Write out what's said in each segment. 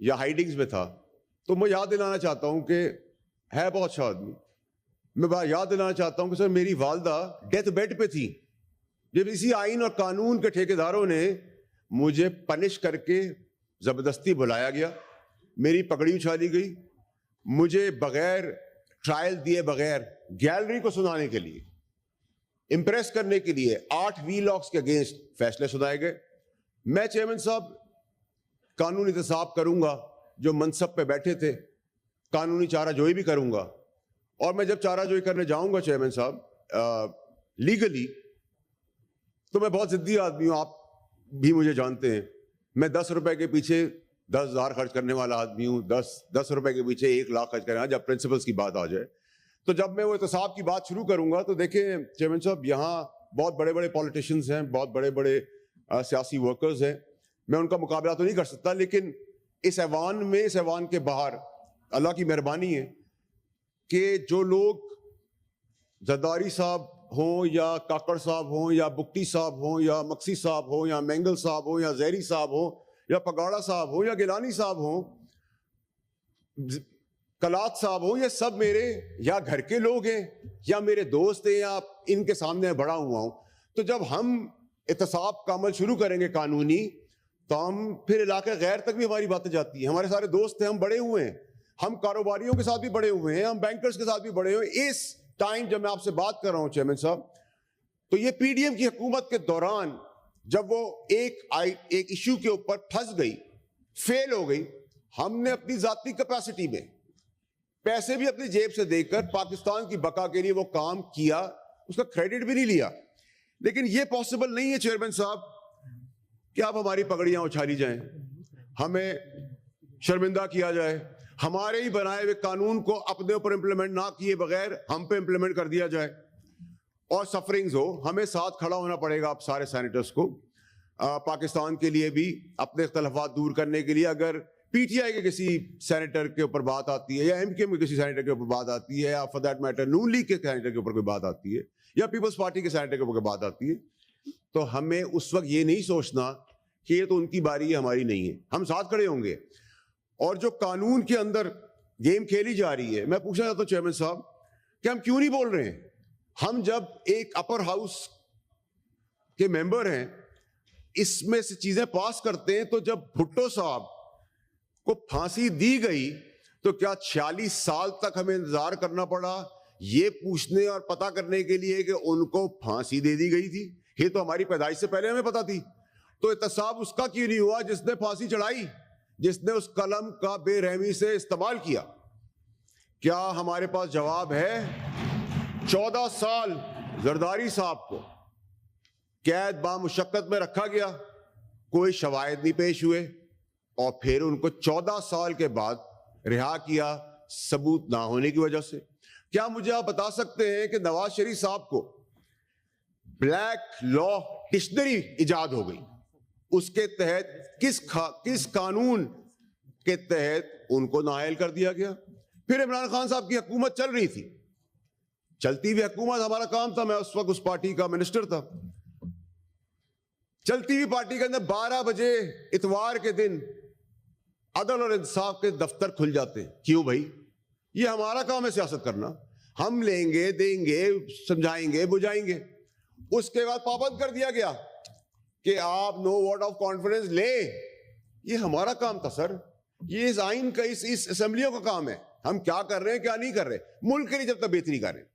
یا ہائیڈنگز میں تھا. تو میں یاد دلانا چاہتا ہوں کہ ہے بہت اچھا آدمی. میں یاد دلانا چاہتا ہوں کہ سر میری والدہ ڈیتھ بیڈ پہ تھی جب اسی آئین اور قانون کے ٹھیکیداروں نے مجھے پنش کر کے زبردستی بلایا گیا, میری پگڑی اچھالی گئی, مجھے بغیر ٹرائل دیے بغیر گیلری کو سنانے کے لیے, امپریس کرنے کے لیے 8 وی لاکس کے اگینسٹ فیصلے سنائے گئے. میں چیئرمین صاحب قانونی احتساب کروں گا, جو منصب پہ بیٹھے تھے قانونی چارہ جوئی بھی کروں گا, اور میں جب چارہ جوئی کرنے جاؤں گا چیئرمین صاحب لیگلی, تو میں بہت ضدی آدمی ہوں, آپ بھی مجھے جانتے ہیں. میں 10 روپے کے پیچھے 10,000 خرچ کرنے والا آدمی ہوں, 10 روپے کے پیچھے 1 لاکھ خرچ کرنا جب پرنسپلس کی بات آ جائے. تو جب میں وہ احتساب کی بات شروع کروں گا تو دیکھیں چیئرمین صاحب یہاں بہت بڑے بڑے پولیٹیشنز ہیں, بہت بڑے بڑے سیاسی ورکرز ہیں, میں ان کا مقابلہ تو نہیں کر سکتا, لیکن اس ایوان میں, اس ایوان کے باہر اللہ کی مہربانی ہے کہ جو لوگ زرداری صاحب ہوں یا کاکڑ صاحب ہوں یا بکٹی صاحب ہوں یا مکسی صاحب ہوں یا مینگل صاحب ہوں یا زہری صاحب ہوں یا پگاڑا صاحب ہوں یا گیلانی صاحب ہوں, کلات صاحب ہوں, یہ سب میرے یا گھر کے لوگ ہیں یا میرے دوست ہیں یا ان کے سامنے بڑا ہوا ہوں. تو جب ہم احتساب کا عمل شروع کریں گے قانونی, تو ہم پھر علاقے غیر تک بھی ہماری باتیں جاتی ہیں. ہمارے سارے دوست ہیں, ہم بڑے ہوئے ہیں, ہم کاروباریوں کے ساتھ بھی بڑے ہوئے ہیں, ہم بینکرز کے ساتھ بھی بڑے ہوئے ہیں. اس ٹائم جب میں آپ سے بات کر رہا ہوں چیئرمین صاحب, تو یہ پی ڈی ایم کی حکومت کے دوران جب وہ ایک ایشو کے اوپر پھنس گئی, فیل ہو گئی, ہم نے اپنی ذاتی کیپیسٹی میں پیسے بھی اپنی جیب سے دے کر پاکستان کی بقا کے لیے وہ کام کیا, اس کا کریڈٹ بھی نہیں لیا. لیکن یہ پاسبل نہیں ہے چیئرمین صاحب کہ آپ ہماری پگڑیاں اچھالی جائیں, ہمیں شرمندہ کیا جائے, ہمارے ہی بنائے ہوئے قانون کو اپنے اوپر امپلیمنٹ نہ کیے بغیر ہم پہ امپلیمنٹ کر دیا جائے, اور سفرنگز ہو. ہمیں ساتھ کھڑا ہونا پڑے گا آپ سارے سینیٹرز کو, پاکستان کے لیے بھی, اپنے اختلافات دور کرنے کے لیے. اگر پی ٹی آئی کے کسی سینیٹر کے اوپر بات آتی ہے یا ایم کیو ایم کے کسی سینیٹر کے اوپر بات آتی ہے یا for that matter Noon league کے سینیٹر کے اوپر کوئی بات آتی ہے یا پیپلز پارٹی کے سینیٹر کے اوپر کوئی بات آتی ہے, تو ہمیں اس وقت یہ نہیں سوچنا کہ یہ تو ان کی باری ہے, ہماری نہیں ہے. ہم ساتھ کھڑے ہوں گے. اور جو قانون کے اندر گیم کھیلی جا رہی ہے, میں پوچھنا چاہتا ہوں چیئرمین صاحب کہ ہم کیوں نہیں بول رہے ہیں؟ ہم جب ایک اپر ہاؤس کے ممبر ہیں, اس میں سے چیزیں پاس کرتے ہیں, تو جب بھٹو صاحب کو پھانسی دی گئی تو کیا 46 سال تک ہمیں انتظار کرنا پڑا یہ پوچھنے اور پتا کرنے کے لیے کہ ان کو پھانسی دے دی گئی تھی؟ یہ تو ہماری پیدائش سے پہلے ہمیں پتا تھی. تو احتساب اس کا کیوں نہیں ہوا جس نے پھانسی چڑھائی, جس نے اس قلم کا بے رحمی سے استعمال کیا؟ کیا ہمارے پاس جواب ہے؟ 14 سال زرداری صاحب کو قید بامشقت میں رکھا گیا, کوئی شواہد نہیں پیش ہوئے, اور پھر ان کو 14 سال کے بعد رہا کیا ثبوت نہ ہونے کی وجہ سے. کیا مجھے آپ بتا سکتے ہیں کہ نواز شریف صاحب کو بلیک لا ڈکشنری ایجاد ہو گئی, اس کے تحت کس قانون کے تحت ان کو نااہل کر دیا گیا؟ پھر عمران خان صاحب کی حکومت چل رہی تھی, چلتی ہوئی حکومت ہمارا کام تھا, میں اس وقت اس پارٹی کا منسٹر تھا, چلتی ہوئی پارٹی کے اندر 12 بجے اتوار کے دن عدل اور انصاف کے دفتر کھل جاتے ہیں. کیوں بھائی؟ یہ ہمارا کام ہے سیاست کرنا, ہم لیں گے, دیں گے, سمجھائیں گے, بجھائیں گے. اس کے بعد پابند کر دیا گیا کہ آپ نو ووٹ آف کانفیڈنس لیں. یہ ہمارا کام تھا سر, یہ اس آئین کا, اس اسمبلیوں کا کام ہے. ہم کیا کر رہے ہیں کیا نہیں کر رہے, ملک کے لیے جب تک بہتری کر رہے ہیں.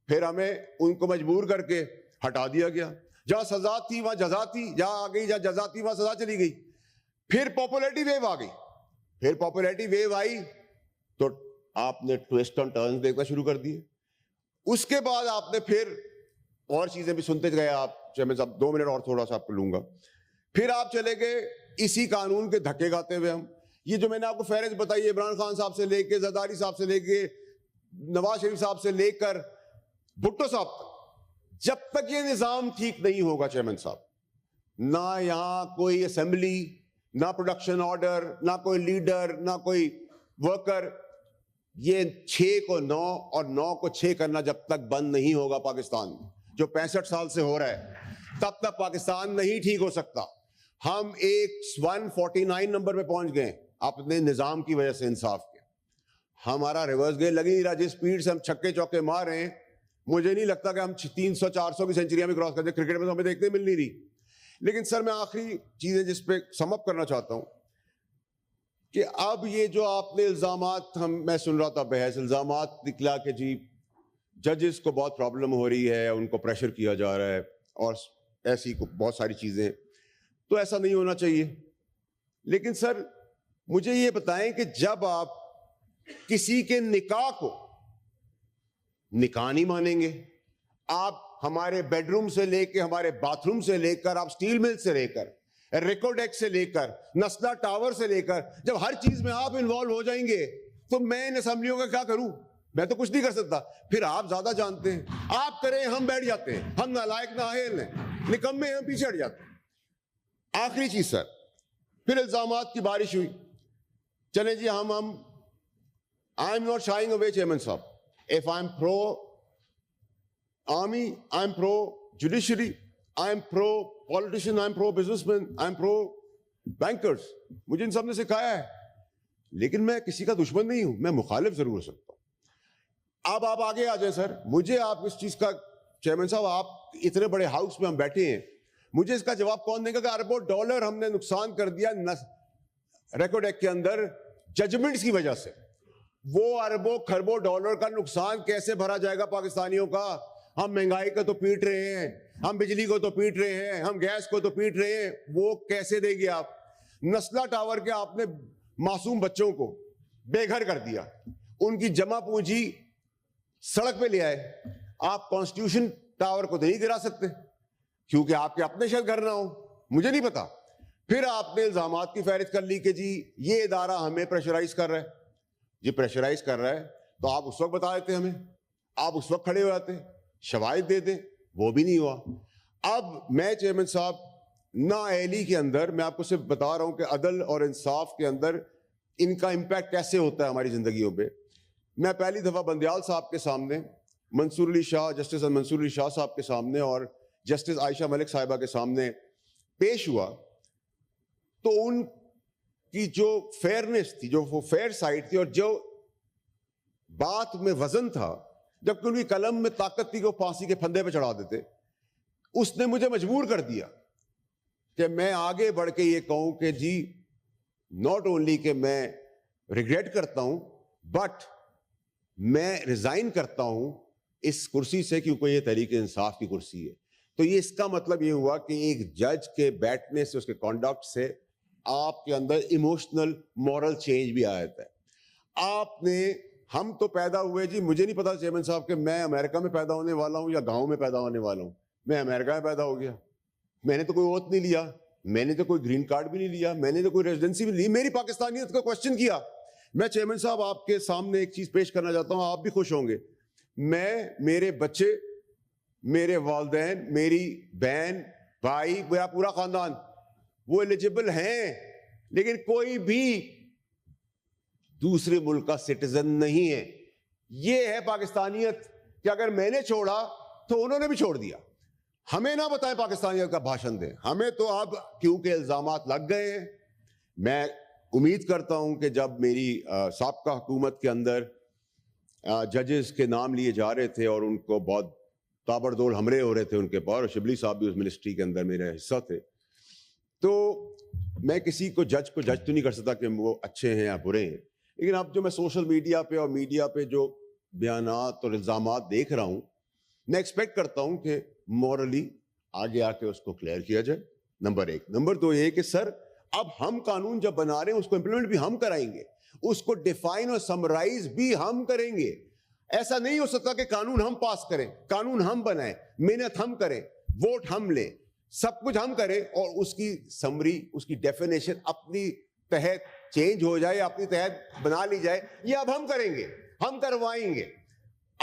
پھر ہمیں ان کو مجبور کر کے ہٹا دیا گیا. جہاں سزا تھی وہاں جزا تھی, جہاں آ گئی جہاں جزا تھی وہاں سزا چلی گئی. پھر پاپولیرٹی ویو آ گئی, پھر پاپولیرٹی ویو آئی تو آپ نے ٹویسٹ اینڈ ٹرنز دیکھنا شروع کر دیے. اس کے بعد آپ نے پھر اور چیزیں بھی سنتے گئے. آپ چیئرمین صاحب 2 منٹ اور تھوڑا سا آپ کو لوں گا. پھر آپ چلے گئے اسی قانون کے دھکے کھاتے ہوئے. ہم یہ جو میں نے آپ کو فہرست بتائی, عمران خان صاحب سے لے کے زرداری صاحب سے لے کے نواز شریف صاحب سے لے کر بھٹو صاحب تک, جب تک یہ نظام ٹھیک نہیں ہوگا چیئرمین صاحب, نہ یہاں کوئی اسمبلی, نہ پروڈکشن آرڈر, نہ کوئی لیڈر, نہ کوئی ورکر, یہ 6 کو 9 اور 9 کو 6 کرنا جب تک بند نہیں ہوگا پاکستان میں, جو 65 سال سے ہو رہا ہے, تب تک پاکستان نہیں ٹھیک ہو سکتا. ہم ایک 149 نمبر پہ پہنچ گئے, اپنے نظام کی وجہ سے انصاف کے. ہمارا ریورس گیئر لگ ہی نہیں رہا. جس سپیڈ سے ہم چھکے چوکے مار رہے ہیں, مجھے نہیں لگتا کہ ہم 300-400 کی سینچریاں بھی کراس کر دیں. کرکٹ میں تو ہمیں دیکھنے مل نہیں رہی. لیکن سر میں آخری چیزیں جس پہ سم اپ کرنا چاہتا ہوں کہ اب یہ جو آپ نے الزامات, میں سن رہا تھا بحث, الزامات نکلا کہ جی ججز کو بہت پرابلم ہو رہی ہے, ان کو پریشر کیا جا رہا ہے اور ایسی بہت ساری چیزیں. تو ایسا نہیں ہونا چاہیے. لیکن سر مجھے یہ بتائیں کہ جب آپ کسی کے نکاح کو نکاح نہیں مانیں گے, آپ ہمارے بیڈ روم سے لے کے, ہمارے باتھ روم سے لے کر, آپ سٹیل مل سے لے کر, ریکارڈ ایکٹ سے لے کر, نسلا ٹاور سے لے کر, جب ہر چیز میں آپ انوالو ہو جائیں گے تو میں ان اسمبلیوں کا کیا کروں؟ میں تو کچھ نہیں کر سکتا. پھر آپ زیادہ جانتے ہیں, آپ کریں ہم بیٹھ جاتے ہیں, ہم نالائق نااہل ہیں, نکمے ہم پیچھے ہٹ جاتے ہیں. آخری چیز سر, پھر الزامات کی بارش ہوئی. چلیں جی ہم I am not shying away, Chairman Sahab. If I am pro-army, I am pro-judiciary, I am pro-politician, I am pro-businessman, I am pro-bankers. مجھے ان سب نے سکھایا ہے. لیکن میں کسی کا دشمن نہیں ہوں, میں مخالف ضرور ہو سکتا ہوں. اب آپ آگے آ جائیں سر. مجھے آپ اس چیز کا, چیئرمین صاحب آپ اتنے بڑے ہاؤس میں ہم بیٹھے ہیں, مجھے اس کا جواب کون دے گا کہ اربوں ڈالر ہم نے نقصان کر دیا ریکارڈ ایکٹ کے اندر ججمنٹس کی وجہ سے. وہ اربوں کھربوں ڈالر کا نقصان کیسے بھرا جائے گا پاکستانیوں کا؟ ہم مہنگائی کو تو پیٹ رہے ہیں, ہم بجلی کو تو پیٹ رہے ہیں, ہم گیس کو تو پیٹ رہے ہیں, وہ کیسے دیں گے آپ؟ نسلا ٹاور کے آپ نے معصوم بچوں کو بے گھر کر دیا, ان کی جمع پونجی سڑک پہ لے آئے. آپ کانسٹیٹیوشن ٹاور کو تو نہیں گرا سکتے کیونکہ آپ کے اپنے شاید گھر نہ ہو, مجھے نہیں پتا. پھر آپ نے الزامات کی فہرست کر لی کہ جی یہ ادارہ ہمیں پریشرائز کر رہا ہے. جی پریشرائز کر رہا ہے تو آپ اس وقت بتا دیتے ہمیں, آپ اس وقت کھڑے ہو جاتے, شواہد دے دیں. وہ بھی نہیں ہوا. اب میں چیئرمین صاحب نااہلی کے اندر میں آپ کو صرف بتا رہا ہوں کہ عدل اور انصاف کے اندر ان کا امپیکٹ کیسے ہوتا ہے ہماری زندگیوں پہ. میں پہلی دفعہ بندیال صاحب کے سامنے, منصور علی شاہ, جسٹس منصور علی شاہ صاحب کے سامنے اور جسٹس عائشہ ملک صاحبہ کے سامنے پیش ہوا تو ان کی جو فیئرنیس تھی, جو وہ فیئر سائٹ تھی, اور جو بات میں وزن تھا, جبکہ ان کی قلم میں طاقت تھی کہ وہ پھانسی کے پھندے پہ چڑھا دیتے, اس نے مجھے مجبور کر دیا کہ میں آگے بڑھ کے یہ کہوں کہ جی ناٹ اونلی کہ میں ریگریٹ کرتا ہوں بٹ میں ریزائن کرتا ہوں اس کرسی سے کیونکہ یہ تحریک انصاف کی کرسی ہے. تو یہ اس کا مطلب یہ ہوا کہ ایک جج کے بیٹھنے سے, اس کے کانڈکٹ سے آپ کے اندر ایموشنل مورل چینج بھی آیا ہے. آپ نے, ہم تو پیدا ہوئے جی, مجھے نہیں پتا چیئرمین صاحب کہ میں امریکہ میں پیدا ہونے والا ہوں یا گاؤں میں پیدا ہونے والا ہوں. میں امریکہ میں پیدا ہو گیا, میں نے تو کوئی اوت نہیں لیا, میں نے تو کوئی گرین کارڈ بھی نہیں لیا, میں نے تو کوئی ریزیڈنسی بھی نہیں لی, میری پاکستانیت کو کوشچن کیا. میں چیئرمین صاحب آپ کے سامنے ایک چیز پیش کرنا چاہتا ہوں, آپ بھی خوش ہوں گے. میں, میرے بچے, میرے والدین, میری بہن, بھائی, میرا پورا خاندان وہ ایلیجیبل ہیں, لیکن کوئی بھی دوسرے ملک کا سٹیزن نہیں ہے. یہ ہے پاکستانیت کہ اگر میں نے چھوڑا تو انہوں نے بھی چھوڑ دیا. ہمیں نہ بتائیں پاکستانیت کا بھاشن دیں, ہمیں تو اب کیونکہ الزامات لگ گئے ہیں. میں امید کرتا ہوں کہ جب میری سابقہ حکومت کے اندر ججز کے نام لیے جا رہے تھے اور ان کو بہت تابڑدوڑ حملے ہو رہے تھے ان کے پاس, اور شبلی صاحب بھی اس منسٹری کے اندر میرے حصہ تھے, تو میں کسی کو جج تو نہیں کر سکتا کہ وہ اچھے ہیں یا برے ہیں. لیکن اب جو میں سوشل میڈیا پہ اور میڈیا پہ جو بیانات اور الزامات دیکھ رہا ہوں, میں ایکسپیکٹ کرتا ہوں کہ مورلی آگے آ کے اس کو کلیئر کیا جائے. نمبر ایک. نمبر دو یہ کہ سر اب ہم قانون جب بنا رہے ہیں اس کو امپلیمنٹ بھی ہم کرائیں گے, اس کو ڈیفائن اور سمرائز بھی ہم کریں گے. ایسا نہیں ہو سکتا کہ قانون ہم پاس کریں, قانون ہم بنائیں, محنت ہم کریں, ووٹ ہم لیں, سب کچھ ہم کریں, اور اس کی سمری, اس کی ڈیفینیشن اپنی تحت چینج ہو جائے, اپنی تحت بنا لی جائے. یہ اب ہم کریں گے, ہم کروائیں گے.